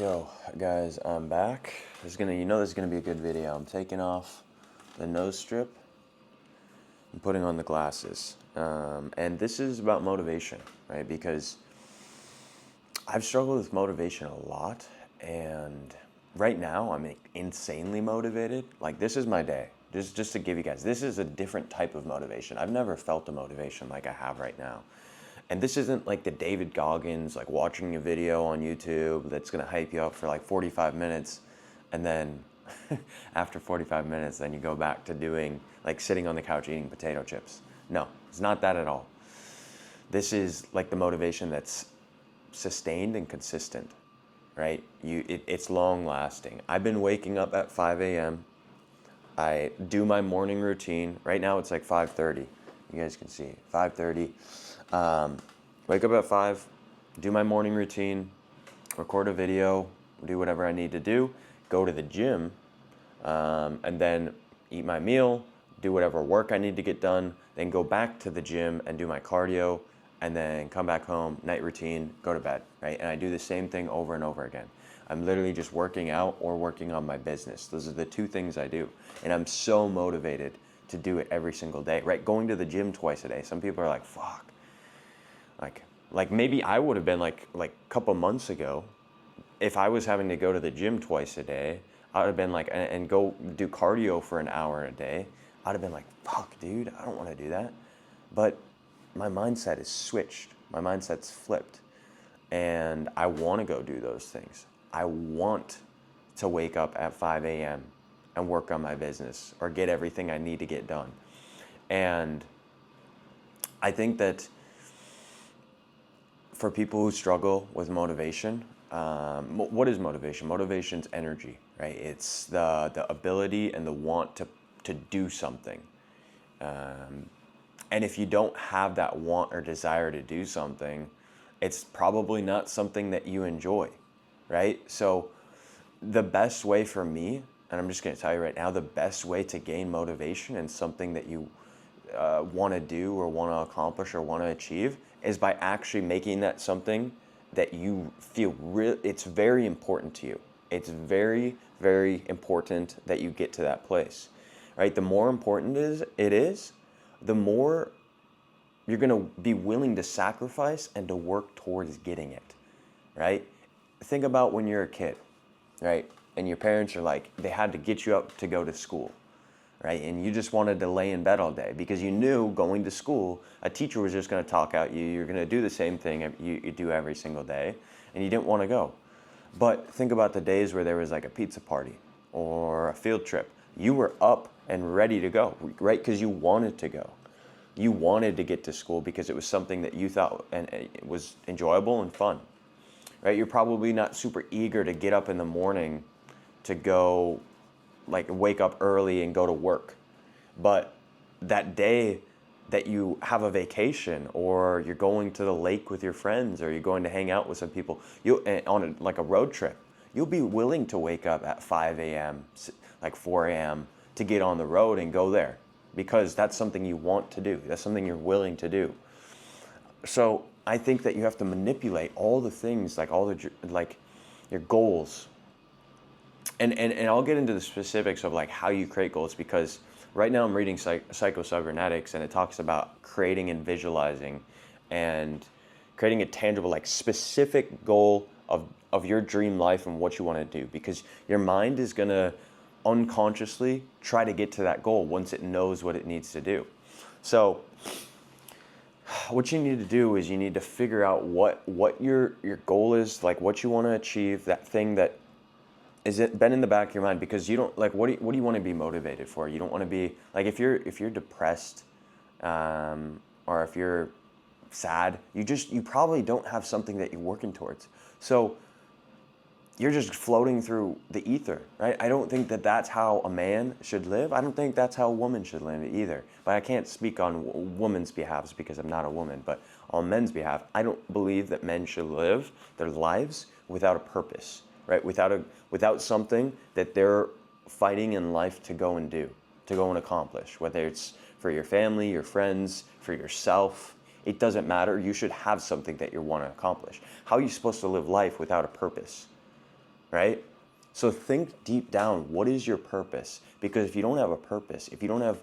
Yo, guys, I'm back. This is gonna be a good video. I'm taking off the nose strip and putting on the glasses. And this is about motivation, right? Because I've struggled with motivation a lot, and right now I'm insanely motivated. Like, this is my day. Just to give you guys, this is a different type of motivation. I've never felt a motivation like I have right now. And this isn't like the David Goggins, like watching a video on YouTube that's gonna hype you up for like 45 minutes. And then after 45 minutes, then you go back to doing, like sitting on the couch eating potato chips. No, it's not that at all. This is like the motivation that's sustained and consistent, right? It's long lasting. I've been waking up at 5 a.m. I do my morning routine. Right now it's like 5:30. You guys can see 5:30. Wake up at 5, do my morning routine, record a video, do whatever I need to do, go to the gym, and then eat my meal, do whatever work I need to get done, then go back to the gym and do my cardio, and then come back home, night routine, go to bed, right? And I do the same thing over and over again. I'm literally just working out or working on my business. Those are the two things I do. And I'm so motivated to do it every single day, right? Going to the gym twice a day. Some people are like, fuck. Like maybe I would have been like a couple months ago, if I was having to go to the gym twice a day, I would have been like, and go do cardio for an hour a day. I'd have been like, fuck, dude, I don't want to do that. But my mindset is switched. My mindset's flipped. And I want to go do those things. I want to wake up at 5 a.m. and work on my business or get everything I need to get done. And I think that for people who struggle with motivation, what is motivation? Motivation's energy, right? It's the ability and the want to do something. And if you don't have that want or desire to do something, it's probably not something that you enjoy, right? So the best way for me, and I'm just going to tell you right now, the best way to gain motivation and something that you want to do or want to accomplish or want to achieve is by actually making that something that you feel it's very important to you. It's very, very important that you get to that place, right? The more important it is, the more you're going to be willing to sacrifice and to work towards getting it, right? Think about when you're a kid, right? And your parents are like, they had to get you up to go to school, right? And you just wanted to lay in bed all day because you knew going to school, a teacher was just going to talk at you. You're going to do the same thing you do every single day, and you didn't want to go. But think about the days where there was like a pizza party or a field trip. You were up and ready to go, right? Because you wanted to go. You wanted to get to school because it was something that you thought and it was enjoyable and fun, right? You're probably not super eager to get up in the morning to go, like, wake up early and go to work. But that day that you have a vacation or you're going to the lake with your friends or you're going to hang out with some people on like a road trip, you'll be willing to wake up at 5 a.m., like 4 a.m. to get on the road and go there because that's something you want to do. That's something you're willing to do. So I think that you have to manipulate all the things, like your goals. And I'll get into the specifics of like how you create goals because right now I'm reading Psycho-Cybernetics and it talks about creating and visualizing and creating a tangible, like specific goal of your dream life and what you want to do because your mind is going to unconsciously try to get to that goal once it knows what it needs to do. So what you need to do is you need to figure out what your goal is, like what you want to achieve, that thing that is it been in the back of your mind because you don't like what do you want to be motivated for? You don't want to be like if you're depressed or if you're sad, you probably don't have something that you're working towards. So you're just floating through the ether, right? I don't think that that's how a man should live. I don't think that's how a woman should live either. But I can't speak on women's behalves because I'm not a woman. But on men's behalf, I don't believe that men should live their lives without a purpose, right? Without something that they're fighting in life to go and do, to go and accomplish, whether it's for your family, your friends, for yourself. It doesn't matter. You should have something that you want to accomplish. How are you supposed to live life without a purpose? right? So think deep down, what is your purpose? Because if you don't have a purpose, if you don't have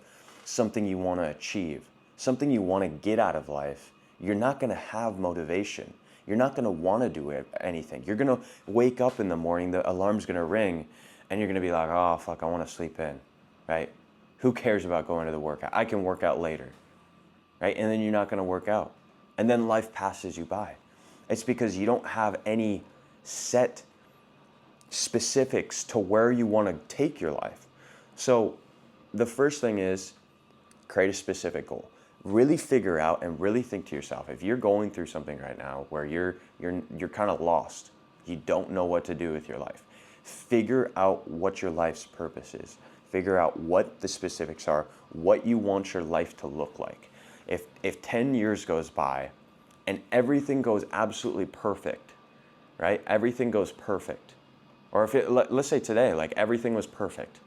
something you want to achieve, something you want to get out of life, you're not going to have motivation. You're not going to want to do anything. You're going to wake up in the morning, the alarm's going to ring, and you're going to be like, oh, fuck, I want to sleep in, right? Who cares about going to the workout? I can work out later, right? And then you're not going to work out. And then life passes you by. It's because you don't have any set specifics to where you want to take your life. So the first thing is create a specific goal. Really figure out and really think to yourself, if you're going through something right now where you're kind of lost, you don't know what to do with your life, figure out what your life's purpose is. Figure out what the specifics are, what you want your life to look like. If 10 years goes by and everything goes absolutely perfect, right? Everything goes perfect. Or if let's say today, like everything was perfect,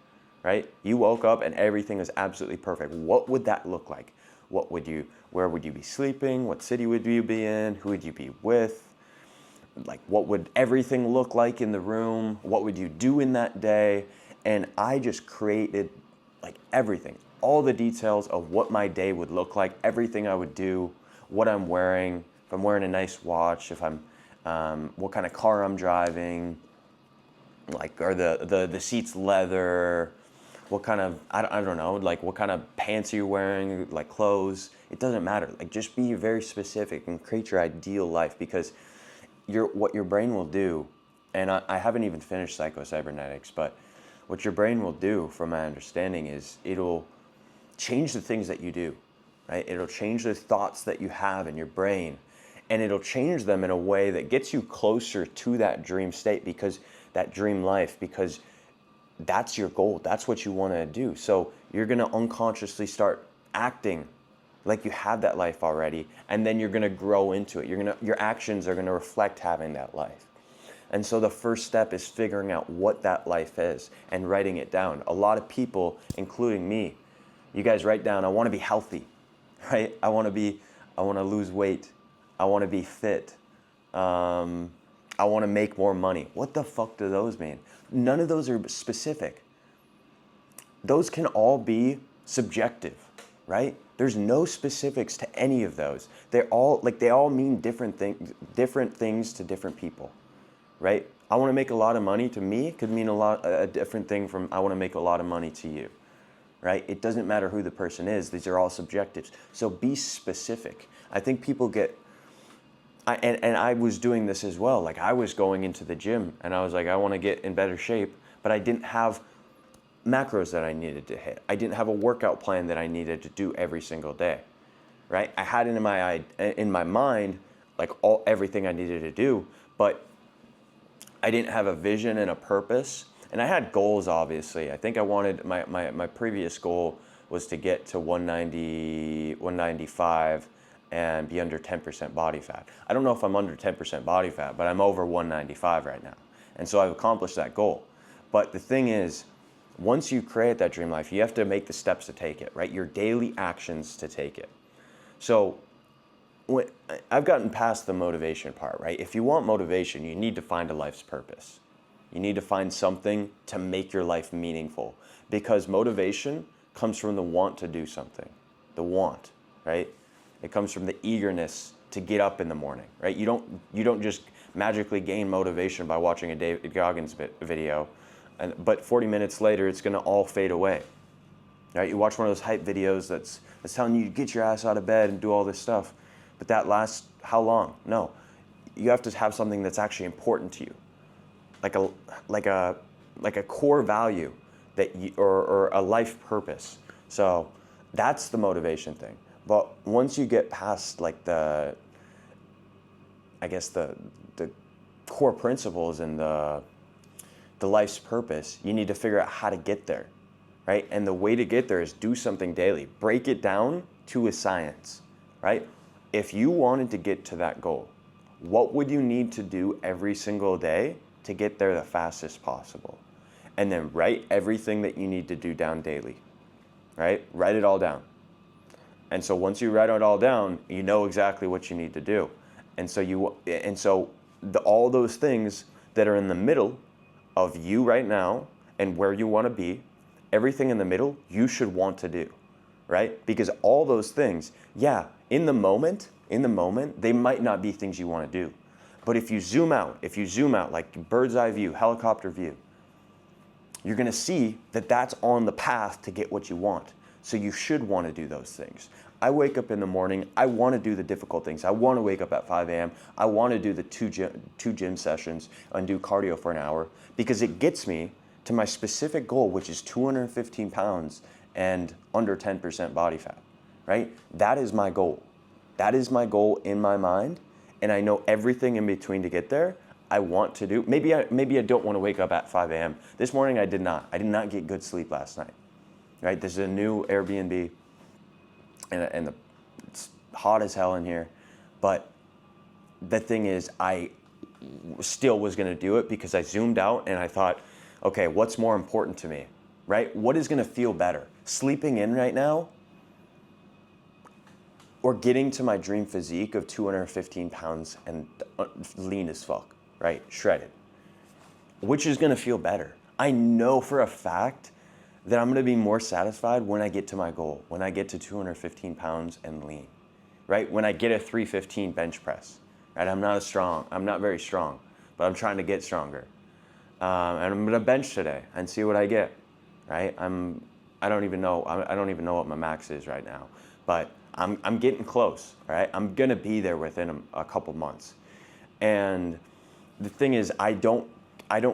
right? You woke up and everything was absolutely perfect. What would that look like? Where would you be sleeping? What city would you be in? Who would you be with? Like, what would everything look like in the room? What would you do in that day? And I just created like everything, all the details of what my day would look like, everything I would do, what I'm wearing, if I'm wearing a nice watch, if I'm, what kind of car I'm driving, like, are the seats leather, what kind of, I don't know, like what kind of pants are you wearing, like clothes, it doesn't matter. Like just be very specific and create your ideal life, because what your brain will do, and I haven't even finished psycho-cybernetics, but what your brain will do, from my understanding, is it'll change the things that you do, right? It'll change the thoughts that you have in your brain, and it'll change them in a way that gets you closer to that dream state, because that dream life, because that's your goal. That's what you want to do. So you're going to unconsciously start acting like you have that life already, and then you're going to grow into it. Your actions are going to reflect having that life. And so the first step is figuring out what that life is and writing it down. A lot of people, including me, you guys write down, I want to be healthy, right? I want to lose weight. I want to be fit. I want to make more money. What the fuck do those mean? None of those are specific. Those can all be subjective, right? There's no specifics to any of those. They all mean different things to different people, right? I want to make a lot of money to me could mean a different thing from I want to make a lot of money to you, right? It doesn't matter who the person is. These are all subjectives. So be specific. I think people get, and I was doing this as well. Like I was going into the gym and I was like, I want to get in better shape, but I didn't have macros that I needed to hit. I didn't have a workout plan that I needed to do every single day, right? I had it in my mind, like everything I needed to do, but I didn't have a vision and a purpose. And I had goals, obviously. I think I wanted, my previous goal was to get to 190, 195 and be under 10% body fat. I don't know if I'm under 10% body fat, but I'm over 195 right now. And so I've accomplished that goal. But the thing is, once you create that dream life, you have to make the steps to take it, right? Your daily actions to take it. So I've gotten past the motivation part, right? If you want motivation, you need to find a life's purpose. You need to find something to make your life meaningful, because motivation comes from the want to do something, the want, right? It comes from the eagerness to get up in the morning, right? You don't just magically gain motivation by watching a David Goggins video, but 40 minutes later, it's gonna all fade away, right? You watch one of those hype videos that's telling you to get your ass out of bed and do all this stuff, but that lasts how long? No, you have to have something that's actually important to you, like a core value that or a life purpose. So that's the motivation thing. But once you get past like the core principles and the life's purpose, you need to figure out how to get there, right? And the way to get there is do something daily. Break it down to a science, right? If you wanted to get to that goal, what would you need to do every single day to get there the fastest possible? And then write everything that you need to do down daily, right? Write it all down. And so once you write it all down, you know exactly what you need to do. And so all those things that are in the middle of you right now and where you want to be. Everything in the middle, you should want to do, right? Because all those things, yeah, in the moment, they might not be things you want to do. But if you zoom out like bird's eye view, helicopter view, you're going to see that that's on the path to get what you want. So you should want to do those things. I wake up in the morning, I want to do the difficult things. I want to wake up at 5 a.m. I want to do the two gym sessions and do cardio for an hour because it gets me to my specific goal, which is 215 pounds and under 10% body fat, right? That is my goal. That is my goal in my mind, and I know everything in between to get there. I want to do. Maybe I don't want to wake up at 5 a.m. This morning I did not. I did not get good sleep last night, right? This is a new Airbnb, and it's hot as hell in here, but the thing is, I still was going to do it because I zoomed out and I thought, okay, what's more important to me, right? What is going to feel better? Sleeping in right now or getting to my dream physique of 215 pounds and lean as fuck, right? Shredded. Which is going to feel better? I know for a fact that I'm going to be more satisfied when I get to my goal, when I get to 215 pounds and lean, right? When I get a 315 bench press, right? I'm not very strong, but I'm trying to get stronger. And I'm going to bench today and see what I get, right? I don't even know what my max is right now, but I'm getting close, right? I'm going to be there within a couple months. And the thing is, I don't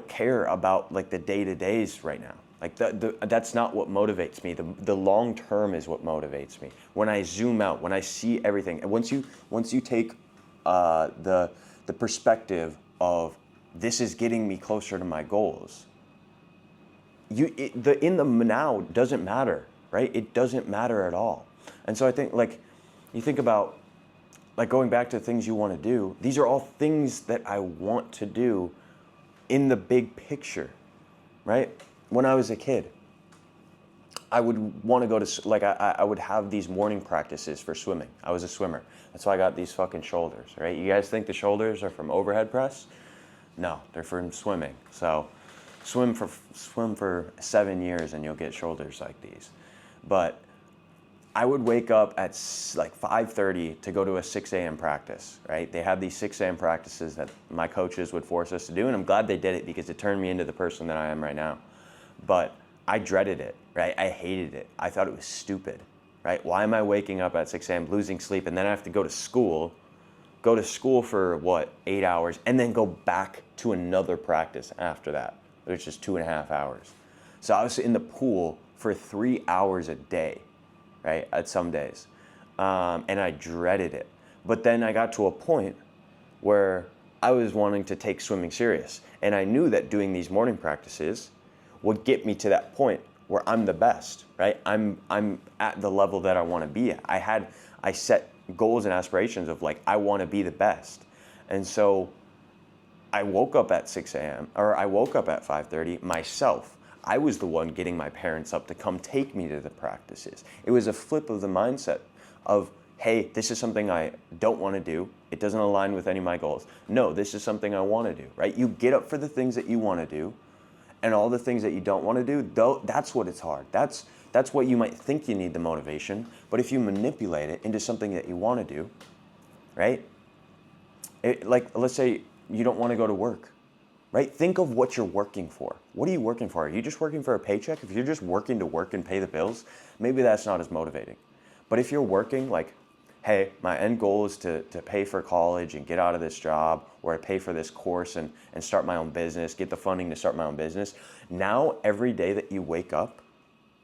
care about like the day-to-days right now. Like that's not what motivates me. The long term is what motivates me. When I zoom out, when I see everything, and once you take the perspective of this is getting me closer to my goals, the in the now doesn't matter, right? It doesn't matter at all. And so I think like you think about like going back to things you want to do. These are all things that I want to do in the big picture, right? When I was a kid, I would want to go to, like, I would have these morning practices for swimming. I was a swimmer. That's why I got these fucking shoulders, right? You guys think the shoulders are from overhead press? No, they're from swimming. So swim for 7 years and you'll get shoulders like these. But I would wake up at like 5:30 to go to a 6 a.m. practice, right? They had these 6 a.m. practices that my coaches would force us to do, and I'm glad they did it because it turned me into the person that I am right now. But I dreaded it, right? I hated it. I thought it was stupid, right? Why am I waking up at 6 a.m., losing sleep, and then I have to go to school for what, 8 hours, and then go back to another practice after that, which is 2.5 hours. So I was in the pool for 3 hours a day, right, at some days. And I dreaded it. But then I got to a point where I was wanting to take swimming serious. And I knew that doing these morning practices would get me to that point where I'm the best, right? I'm at the level that I want to be at. I set goals and aspirations of like, I want to be the best. And so I woke up at 6 a.m. or I woke up at 5:30 myself. I was the one getting my parents up to come take me to the practices. It was a flip of the mindset of, hey, this is something I don't want to do. It doesn't align with any of my goals. No, this is something I want to do, right? You get up for the things that you want to do, and all the things that you don't want to do, that's what it's hard. That's what you might think you need the motivation, but if you manipulate it into something that you want to do, right? Like, let's say you don't want to go to work. Right? Think of what you're working for. What are you working for? Are you just working for a paycheck? If you're just working to work and pay the bills, maybe that's not as motivating. But if you're working like, hey, my end goal is to pay for college and get out of this job, or I pay for this course and start my own business, get the funding to start my own business. Now, every day that you wake up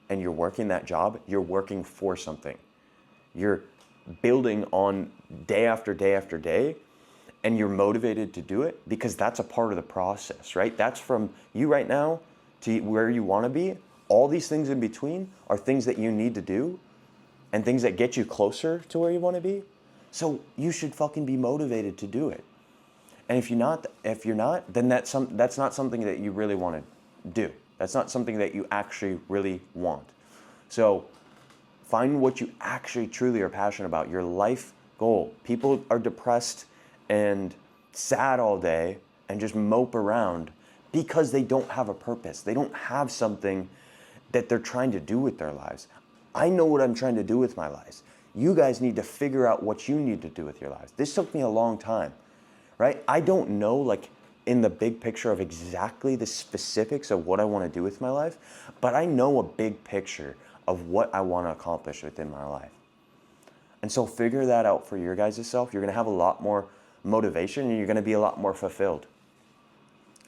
and you're working that job, you're working for something. You're building on day after day after day, and you're motivated to do it because that's a part of the process, right? That's from you right now to where you want to be. All these things in between are things that you need to do and things that get you closer to where you want to be. So you should fucking be motivated to do it. And if you're not, then that's not something that you really want to do. That's not something that you actually really want. So find what you actually truly are passionate about, your life goal. People are depressed and sad all day and just mope around because they don't have a purpose. They don't have something that they're trying to do with their lives. I know what I'm trying to do with my lives. You guys need to figure out what you need to do with your lives. This took me a long time, right? I don't know, like, in the big picture of exactly the specifics of what I want to do with my life, but I know a big picture of what I want to accomplish within my life. And so figure that out for your guys' self. You're going to have a lot more motivation and you're going to be a lot more fulfilled.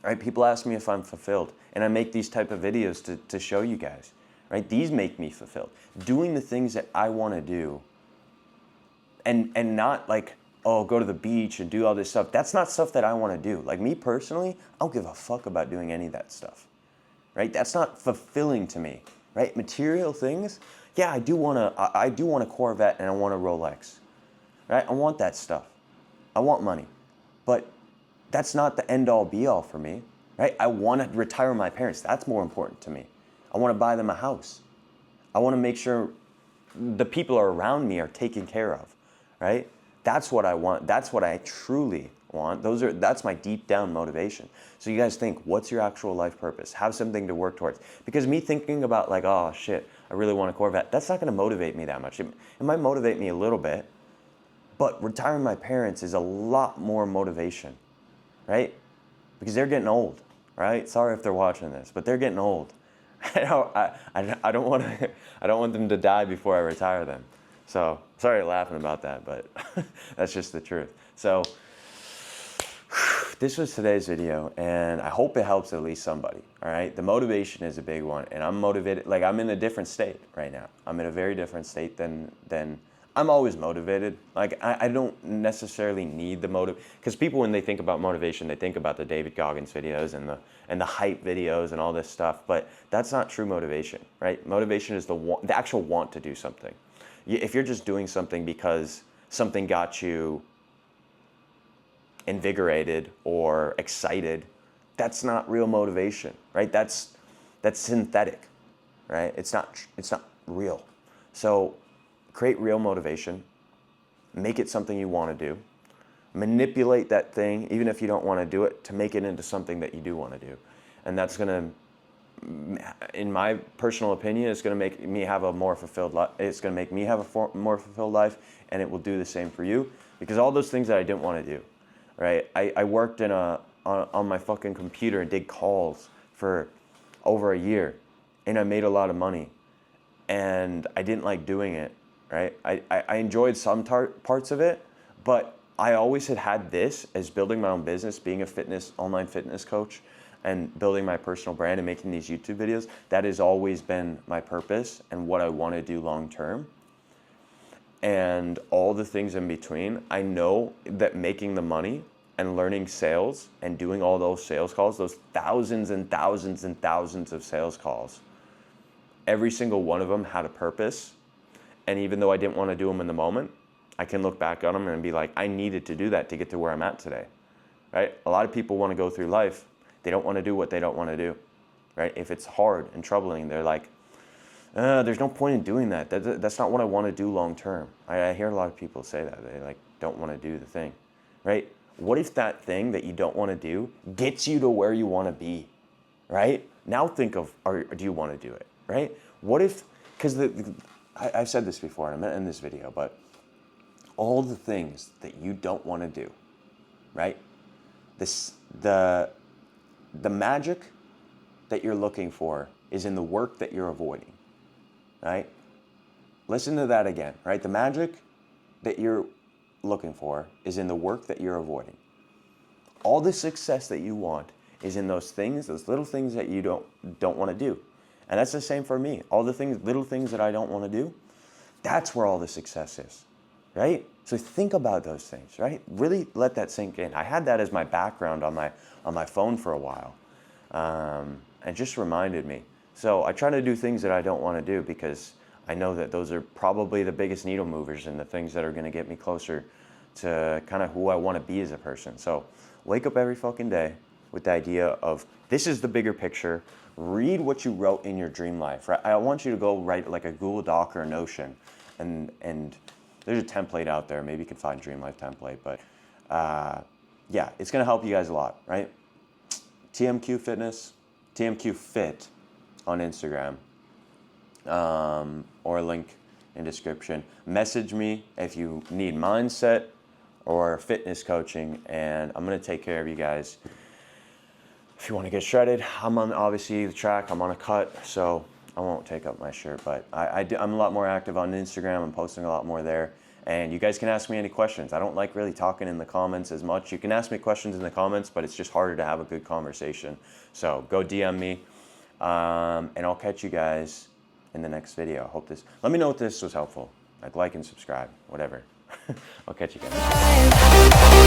Right? People ask me if I'm fulfilled, and I make these type of videos to show you guys. Right? These make me fulfilled. Doing the things that I want to do, and not like, oh, go to the beach and do all this stuff. That's not stuff that I want to do. Like me personally, I don't give a fuck about doing any of that stuff. Right? That's not fulfilling to me. Right? Material things, yeah, I do want a Corvette and I want a Rolex. Right? I want that stuff. I want money. But that's not the end all be all for me, right? I want to retire my parents. That's more important to me. I want to buy them a house. I want to make sure the people around me are taken care of, right? That's what I want. That's what I truly want. That's my deep down motivation. So you guys think, what's your actual life purpose? Have something to work towards. Because me thinking about like, oh shit, I really want a Corvette, that's not going to motivate me that much. It might motivate me a little bit, but retiring my parents is a lot more motivation. Right? Because they're getting old, right? Sorry if they're watching this, but they're getting old. I don't want them to die before I retire them. So sorry laughing about that, but that's just the truth. So this was today's video, and I hope it helps at least somebody. All right, the motivation is a big one, and I'm motivated. Like I'm in a different state right now. I'm in a very different state than. I'm always motivated. Like I don't necessarily need the motive, because people, when they think about motivation, they think about the David Goggins videos and the hype videos and all this stuff. But that's not true motivation, right? Motivation is the actual want to do something. If you're just doing something because something got you invigorated or excited, that's not real motivation, right? That's synthetic, right? It's not real. So create real motivation, make it something you want to do, manipulate that thing, even if you don't want to do it, to make it into something that you do want to do. And that's going to, in my personal opinion, it's going to make me have a more fulfilled life. It's going to make me have a more fulfilled life, and it will do the same for you, because all those things that I didn't want to do, right? I worked on my fucking computer and did calls for over a year, and I made a lot of money, and I didn't like doing it. Right? I enjoyed some parts of it, but I always had this as building my own business, being a online fitness coach, and building my personal brand and making these YouTube videos. That has always been my purpose and what I want to do long term. And all the things in between, I know that making the money and learning sales and doing all those sales calls, those thousands and thousands and thousands of sales calls, every single one of them had a purpose. And even though I didn't want to do them in the moment, I can look back on them and be like, I needed to do that to get to where I'm at today, right? A lot of people want to go through life. They don't want to do what they don't want to do, right? If it's hard and troubling, they're like, there's no point in doing that. That's not what I want to do long term. I hear a lot of people say that. They like don't want to do the thing, right? What if that thing that you don't want to do gets you to where you want to be, right? Now think of, do you want to do it, right? What if, because I've said this before, and I meant in this video, but all the things that you don't want to do, right? The magic that you're looking for is in the work that you're avoiding, right? Listen to that again, right? The magic that you're looking for is in the work that you're avoiding. All the success that you want is in those things, those little things that you don't want to do. And that's the same for me. All the little things that I don't want to do, that's where all the success is, right? So think about those things, right? Really let that sink in. I had that as my background on my phone for a while. It just reminded me. So I try to do things that I don't want to do, because I know that those are probably the biggest needle movers and the things that are going to get me closer to kind of who I want to be as a person. So wake up every fucking day with the idea of, this is the bigger picture. Read what you wrote in your dream life, right? I want you to go write like a Google Doc or a Notion, and there's a template out there. Maybe you can find Dream Life template, but yeah, it's gonna help you guys a lot, right? TMQ Fitness, TMQ Fit on Instagram, or link in description. Message me if you need mindset or fitness coaching, and I'm gonna take care of you guys. If you want to get shredded, I'm on obviously the track. I'm on a cut, so I won't take up my shirt, but I'm a lot more active on Instagram. I'm posting a lot more there. And you guys can ask me any questions. I don't like really talking in the comments as much. You can ask me questions in the comments, but it's just harder to have a good conversation. So go DM me, and I'll catch you guys in the next video. Let me know if this was helpful. Like and subscribe, whatever. I'll catch you guys.